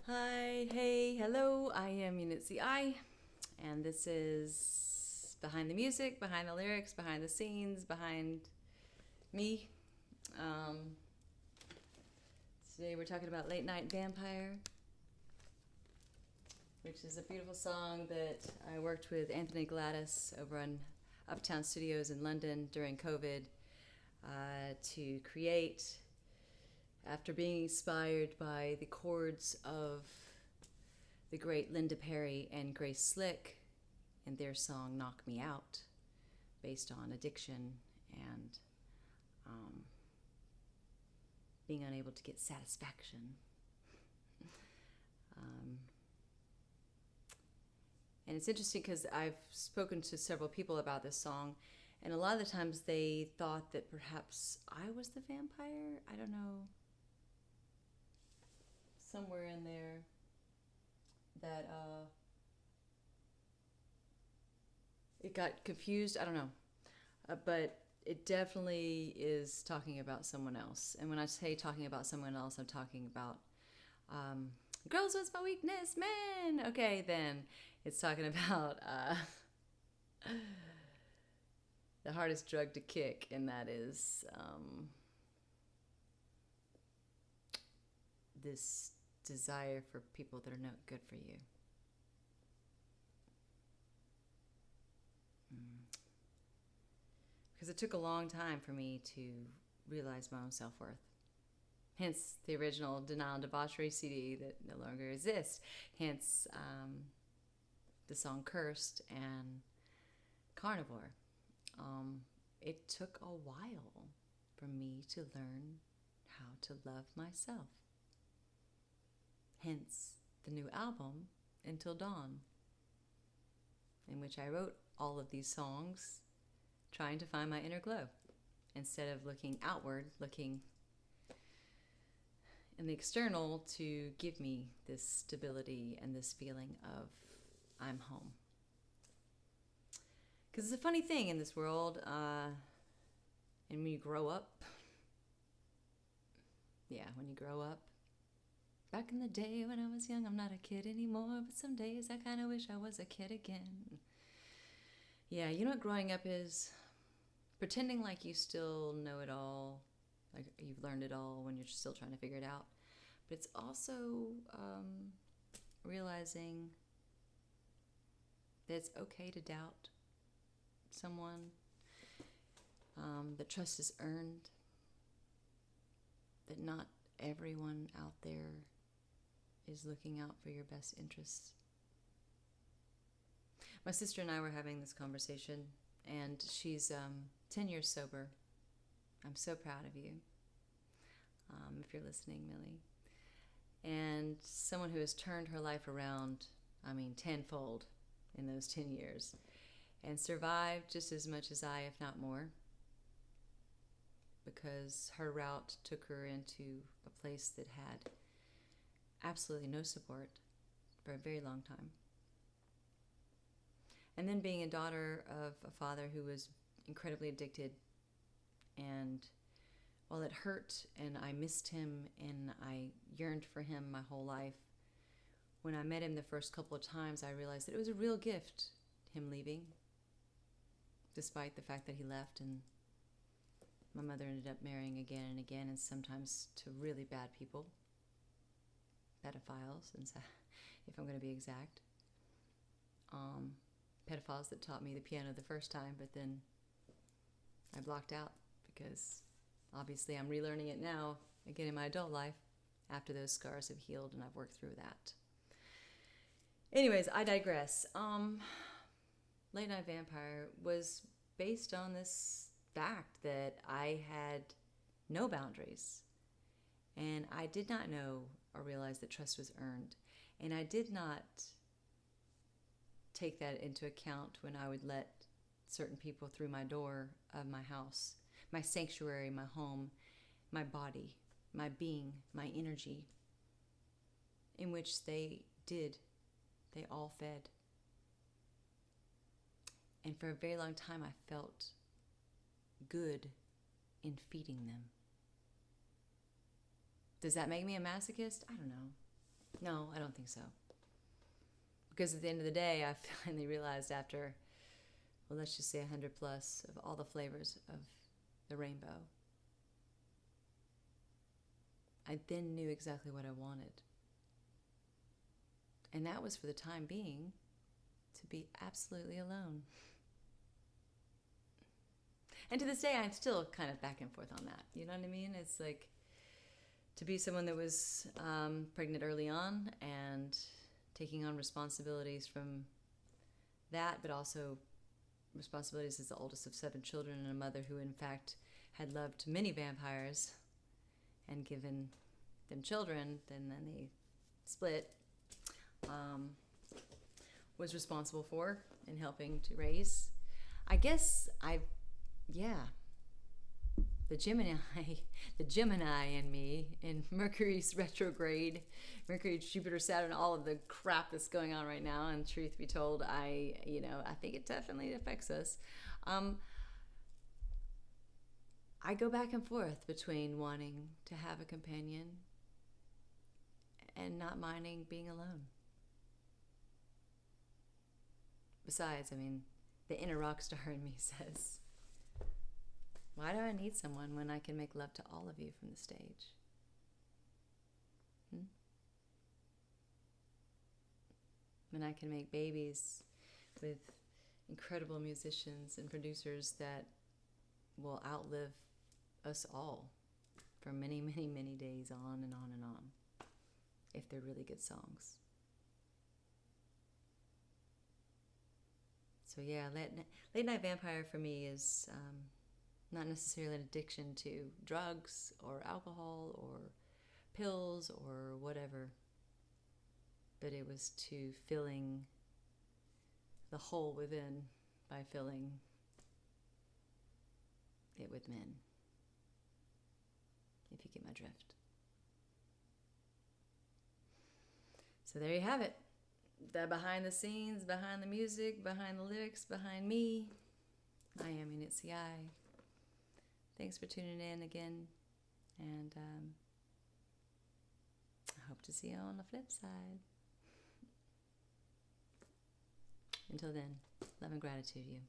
Hi, hey, hello, I am Unit CI, and this is behind the music, behind the lyrics, behind the scenes, behind me. Um, Today we're talking about Late Night Vampire, which is a beautiful song that I worked with Anthony Galatis over on Uptown Studios in London during COVID to create after being inspired by the chords of the great Linda Perry and Grace Slick and their song Knock Me Out, based on addiction and being unable to get satisfaction. Um, and it's interesting because I've spoken to several people about this song, and a lot of the times they thought that perhaps I was the vampire. I don't know. Somewhere in there that it got confused. I don't know. But it definitely is talking about someone else. And when I say talking about someone else, I'm talking about um, girls was my weakness, man. Okay, then it's talking about the hardest drug to kick, and that is this desire for people that are not good for you. Because it took a long time for me to realize my own self-worth. Hence the original Denial and Debauchery CD that no longer exists. Hence the song Cursed and Carnivore. It took a while for me to learn how to love myself. Hence the new album, Until Dawn, in which I wrote all of these songs trying to find my inner glow instead of looking outward, looking in the external to give me this stability and this feeling of I'm home. Because it's a funny thing in this world, and when you grow up, when you grow up, back in the day when I was young, I'm not a kid anymore, but some days I kind of wish I was a kid again. Yeah, you know what growing up is? Pretending like you still know it all, like you've learned it all when you're still trying to figure it out. But it's also realizing that it's okay to doubt someone, that trust is earned, that not everyone out there is looking out for your best interests. My sister and I were having this conversation, and she's 10 years sober. I'm so proud of you, if you're listening, Millie. And someone who has turned her life around, tenfold in those 10 years, and survived just as much as I, if not more, because her route took her into a place that had absolutely no support for a very long time. And then being a daughter of a father who was incredibly addicted, and while it hurt and I missed him and I yearned for him my whole life, when I met him the first couple of times, I realized that it was a real gift, him leaving, despite the fact that he left, and my mother ended up marrying again and again, and sometimes to really bad people, pedophiles, and if I'm going to be exact. Pedophiles that taught me the piano the first time, but then I blocked out because obviously I'm relearning it now, again in my adult life, after those scars have healed and I've worked through that. Anyways, I digress. Late Night Vampire was based on this fact that I had no boundaries, and I did not know or realize that trust was earned, and I did not take that into account when I would let certain people through my door of my house, my sanctuary, my home, my body, my being, my energy, in which they all fed. And for a very long time, I felt good in feeding them. Does that make me a masochist? I don't know. No, I don't think so. Because at the end of the day, I finally realized after, well, let's just say 100 plus of all the flavors of the rainbow, I then knew exactly what I wanted. And that was for the time being to be absolutely alone. And to this day, I'm still kind of back and forth on that. You know what I mean? It's like to be someone that was pregnant early on and taking on responsibilities from that, but also responsibilities as the oldest of 7 children and a mother who, in fact, had loved many vampires and given them children, then they split, was responsible for and helping to raise. I guess the Gemini in me, in Mercury's retrograde, Mercury, Jupiter, Saturn, all of the crap that's going on right now. And truth be told, I think it definitely affects us. I go back and forth between wanting to have a companion and not minding being alone. Besides, the inner rock star in me says, why do I need someone when I can make love to all of you from the stage? When I can make babies with incredible musicians and producers that will outlive us all for many, many, many days on and on and on, if they're really good songs. So yeah, Late Night Vampire for me is not necessarily an addiction to drugs or alcohol or pills or whatever, but it was to filling the hole within by filling it with men, if you get my drift. So there you have it. The behind the scenes, behind the music, behind the lyrics, behind me. I am Unit CI. Thanks for tuning in again, and I hope to see you on the flip side. Until then, love and gratitude to you.